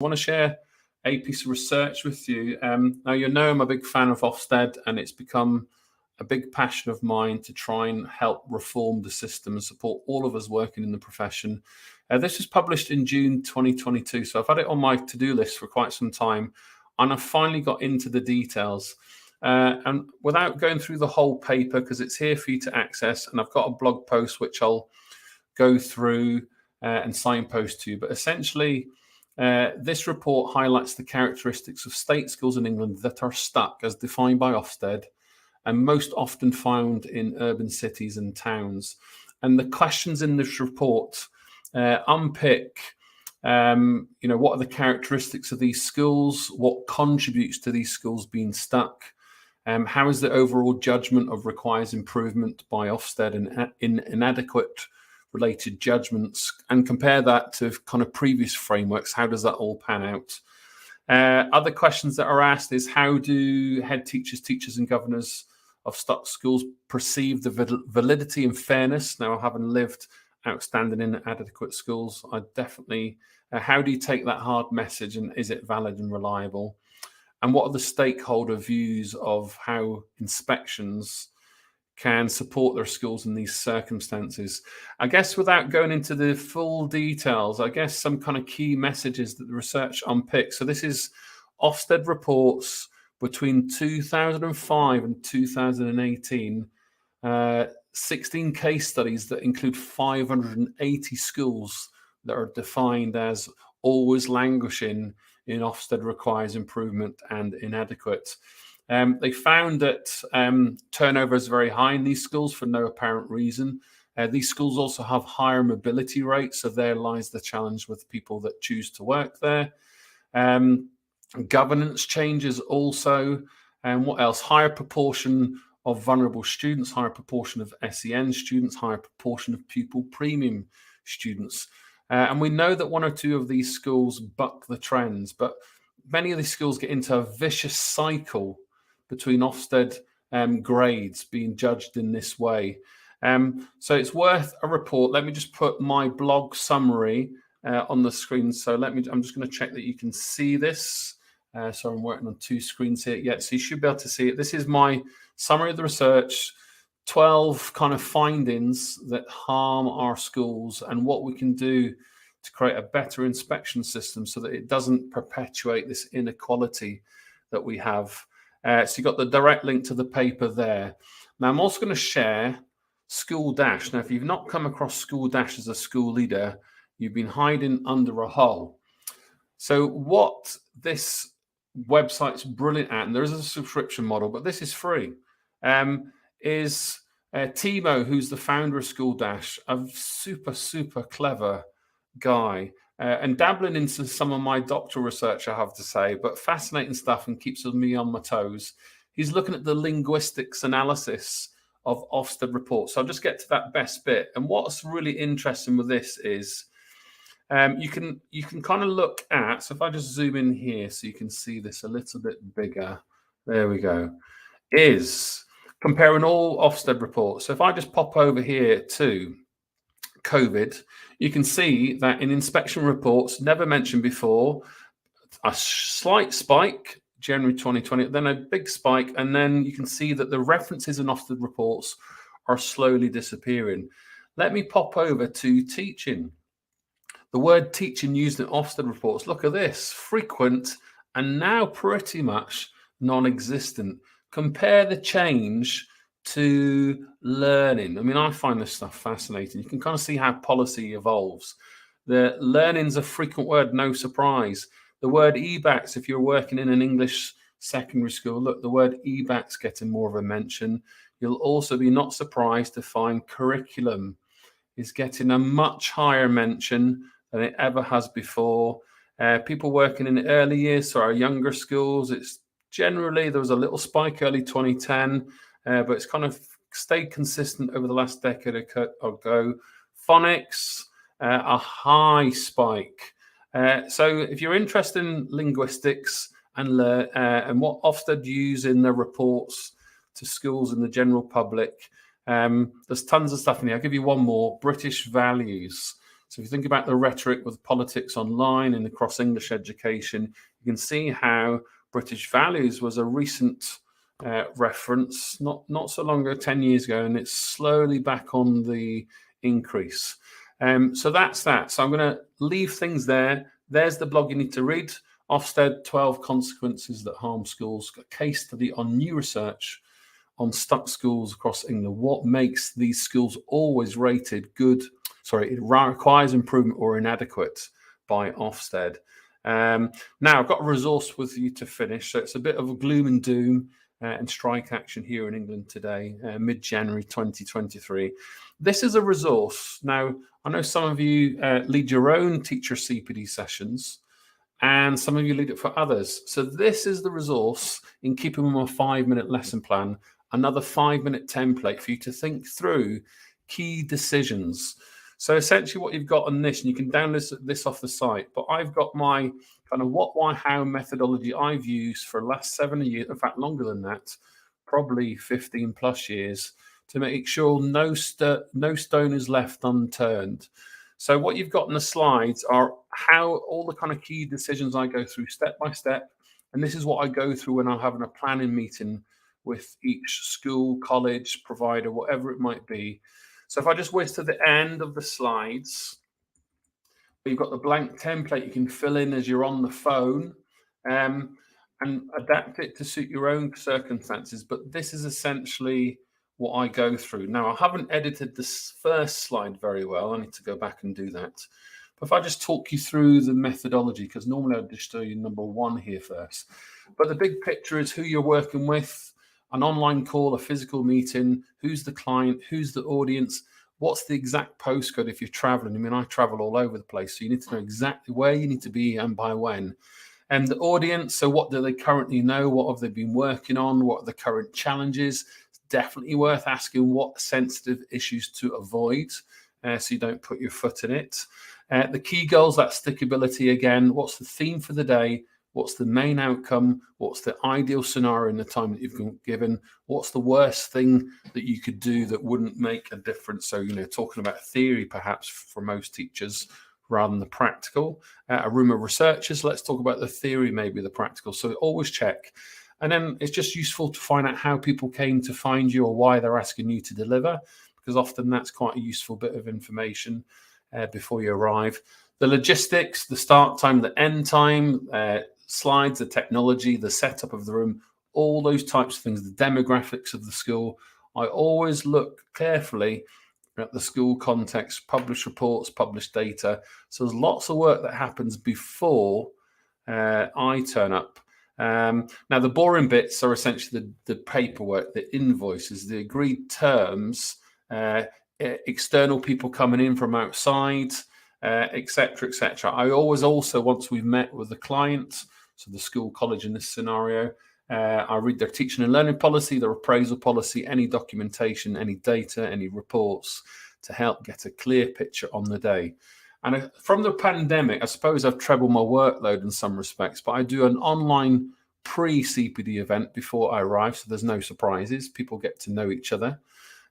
want to share a piece of research with you. Now, you know I'm a big fan of Ofsted, and it's become a big passion of mine to try and help reform the system and support all of us working in the profession. This was published in June 2022, so I've had it on my to-do list for quite some time, and I finally got into the details. And without going through the whole paper, because it's here for you to access, and I've got a blog post which I'll go through and signpost to you, but essentially this report highlights the characteristics of state schools in England that are stuck as defined by Ofsted and most often found in urban cities and towns. And the questions in this report unpick what are the characteristics of these schools, what contributes to these schools being stuck, how is the overall judgment of requires improvement by Ofsted and inadequate related judgments, and compare that to kind of previous frameworks. How does that all pan out? Other questions that are asked is, how do head teachers, teachers and governors of stuck schools perceive the validity and fairness? Now, having lived outstanding in inadequate schools, I definitely, how do you take that hard message, and is it valid and reliable? And what are the stakeholder views of how inspections can support their schools in these circumstances? I guess without going into the full details, I guess some kind of key messages that the research unpicks. So this is Ofsted reports between 2005 and 2018, 16 case studies that include 580 schools that are defined as always languishing in Ofsted requires improvement and inadequate. They found that turnover is very high in these schools for no apparent reason. These schools also have higher mobility rates, so there lies the challenge with people that choose to work there. Governance changes also. And what else? Higher proportion of vulnerable students, higher proportion of SEN students, higher proportion of pupil premium students. And we know that one or two of these schools buck the trends, but many of these schools get into a vicious cycle between Ofsted grades being judged in this way. So it's worth a report. Let me just put my blog summary on the screen. So I'm just going to check that you can see this. So I'm working on two screens here. Yeah, so you should be able to see it. This is my summary of the research, 12 kind of findings that harm our schools and what we can do to create a better inspection system so that it doesn't perpetuate this inequality that we have. So you've got the direct link to the paper there. Now, I'm also going to share School Dash. Now, if you've not come across School Dash as a school leader, you've been hiding under a hole. So what this website's brilliant at, and there is a subscription model, but this is free, is Timo, who's the founder of School Dash, a super, super clever guy. And dabbling into some of my doctoral research, I have to say, but fascinating stuff and keeps me on my toes. He's looking at the linguistics analysis of Ofsted reports. So I'll just get to that best bit. And what's really interesting with this is you can kind of look at, so if I just zoom in here so you can see this a little bit bigger, there we go, is comparing all Ofsted reports. So if I just pop over here to COVID, you can see that in inspection reports, never mentioned before, a slight spike, January 2020, then a big spike, and then you can see that the references in Ofsted reports are slowly disappearing. Let me pop over to teaching. The word teaching used in Ofsted reports, look at this, frequent and now pretty much non-existent. Compare the change to learning. I mean, I find this stuff fascinating. You can kind of see how policy evolves. The learning's a frequent word, no surprise. The word EBACS, if you're working in an English secondary school, look, the word EBACS getting more of a mention. You'll also be not surprised to find curriculum is getting a much higher mention than it ever has before. People working in the early years, so our younger schools, it's generally, there was a little spike early 2010, but it's kind of stayed consistent over the last decade ago. Phonics, a high spike. So if you're interested in linguistics and what Ofsted use in their reports to schools and the general public, there's tons of stuff in here. I'll give you one more, British values. So if you think about the rhetoric with politics online and across English education, you can see how British values was a recent reference, not so long ago, 10 years ago, and it's slowly back on the increase. So that's that. So I'm going to leave things there. There's the blog you need to read. Ofsted, 12 Consequences That Harm Schools, a case study on new research on stuck schools across England. What makes these schools always rated good? Sorry, it requires improvement or inadequate by Ofsted. Now, I've got a resource with you to finish. So it's a bit of a gloom and doom and strike action here in England today, mid-January 2023. This is a resource. Now, I know some of you lead your own teacher CPD sessions, and some of you lead it for others. So this is the resource in keeping with my 5-minute lesson plan, another 5-minute template for you to think through key decisions. So essentially what you've got on this, and you can download this off the site, but I've got my kind of what, why, how methodology I've used for the last 7 years, in fact, longer than that, probably 15 plus years, to make sure no stone is left unturned. So what you've got in the slides are how all the kind of key decisions I go through step by step. And this is what I go through when I'm having a planning meeting with each school, college, provider, whatever it might be. So if I just whiz to the end of the slides, you've got the blank template you can fill in as you're on the phone and adapt it to suit your own circumstances. But this is essentially what I go through. Now, I haven't edited this first slide very well. I need to go back and do that. But if I just talk you through the methodology, because normally I'd just show you number one here first. But the big picture is who you're working with, an online call, a physical meeting, who's the client, who's the audience, what's the exact postcode if you're traveling. I mean, I travel all over the place, so you need to know exactly where you need to be and by when. And the audience, so what do they currently know? What have they been working on? What are the current challenges? Definitely worth asking what sensitive issues to avoid so you don't put your foot in it. The key goals, that stickability again. What's the theme for the day? What's the main outcome? What's the ideal scenario in the time that you've been given? What's the worst thing that you could do that wouldn't make a difference? So, talking about theory perhaps for most teachers rather than the practical. A room of researchers, let's talk about the theory, maybe the practical. So always check. And then it's just useful to find out how people came to find you or why they're asking you to deliver, because often that's quite a useful bit of information before you arrive. The logistics, the start time, the end time, slides, the technology, the setup of the room, all those types of things, the demographics of the school. I always look carefully at the school context, published reports, published data. So there's lots of work that happens before I turn up. Now, the boring bits are essentially the paperwork, the invoices, the agreed terms, external people coming in from outside, etc., etc. I always also, once we've met with the client, so the school, college in this scenario, I read their teaching and learning policy, their appraisal policy, any documentation, any data, any reports to help get a clear picture on the day. And from the pandemic, I suppose I've trebled my workload in some respects, but I do an online pre-CPD event before I arrive, so there's no surprises. People get to know each other.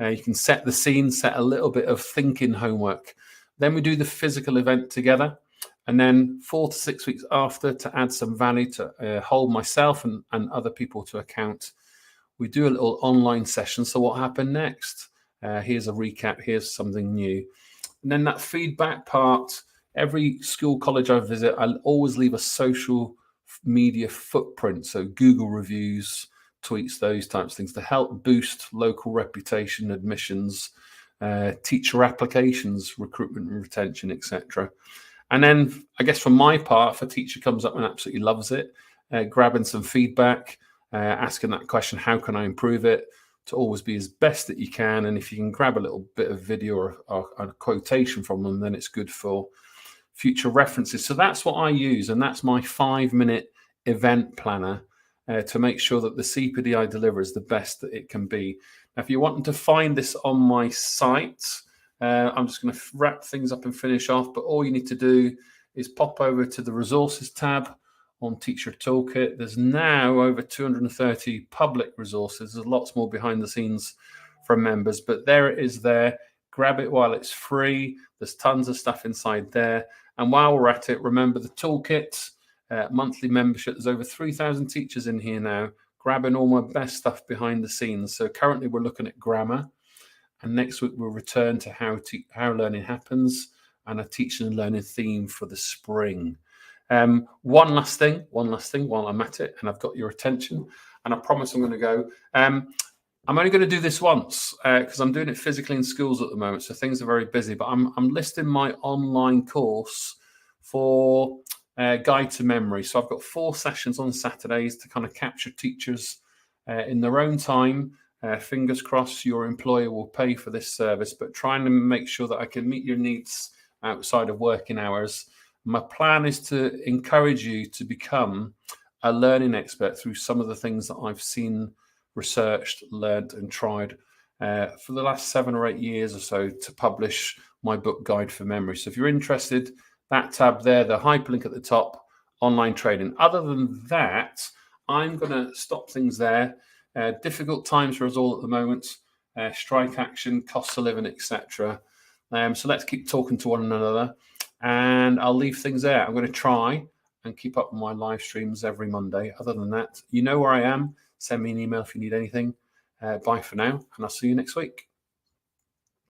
You can set the scene, set a little bit of thinking homework. Then we do the physical event together. And then 4 to 6 weeks after, to add some value to hold myself and other people to account, we do a little online session. So what happened next? Here's a recap. Here's something new. And then that feedback part, every school, college I visit, I'll always leave a social media footprint. So Google reviews, tweets, those types of things to help boost local reputation, admissions, teacher applications, recruitment and retention, etc. And then I guess from my part, if a teacher comes up and absolutely loves it, grabbing some feedback, asking that question, how can I improve it, to always be as best that you can. And if you can grab a little bit of video or a quotation from them, then it's good for future references. So that's what I use. And that's my 5-minute event planner to make sure that the CPD I deliver is the best that it can be. Now, if you're wanting to find this on my site, I'm just going to wrap things up and finish off. But all you need to do is pop over to the resources tab on Teacher Toolkit. There's now over 230 public resources. There's lots more behind the scenes from members, but there it is there. Grab it while it's free. There's tons of stuff inside there. And while we're at it, remember the toolkit, monthly membership. There's over 3,000 teachers in here now, grabbing all my best stuff behind the scenes. So currently we're looking at grammar, and next week we'll return to how learning happens and a teaching and learning theme for the spring. One last thing while I'm at it and I've got your attention, and I promise I'm going to go. I'm only going to do this once because I'm doing it physically in schools at the moment, so things are very busy. But I'm listing my online course for Guide to Memory. So I've got 4 sessions on Saturdays to kind of capture teachers in their own time. Fingers crossed your employer will pay for this service, but trying to make sure that I can meet your needs outside of working hours. My plan is to encourage you to become a learning expert through some of the things that I've seen, researched, learned, and tried for the last 7 or 8 years or so to publish my book, Guide for Memory. So if you're interested, that tab there, the hyperlink at the top, online training. Other than that, I'm going to stop things there. Difficult times for us all at the moment, strike action, cost of living, etc. So let's keep talking to one another, and I'll leave things there. I'm going to try and keep up with my live streams every Monday. Other than that, you know where I am. Send me an email if you need anything. Bye for now, and I'll see you next week.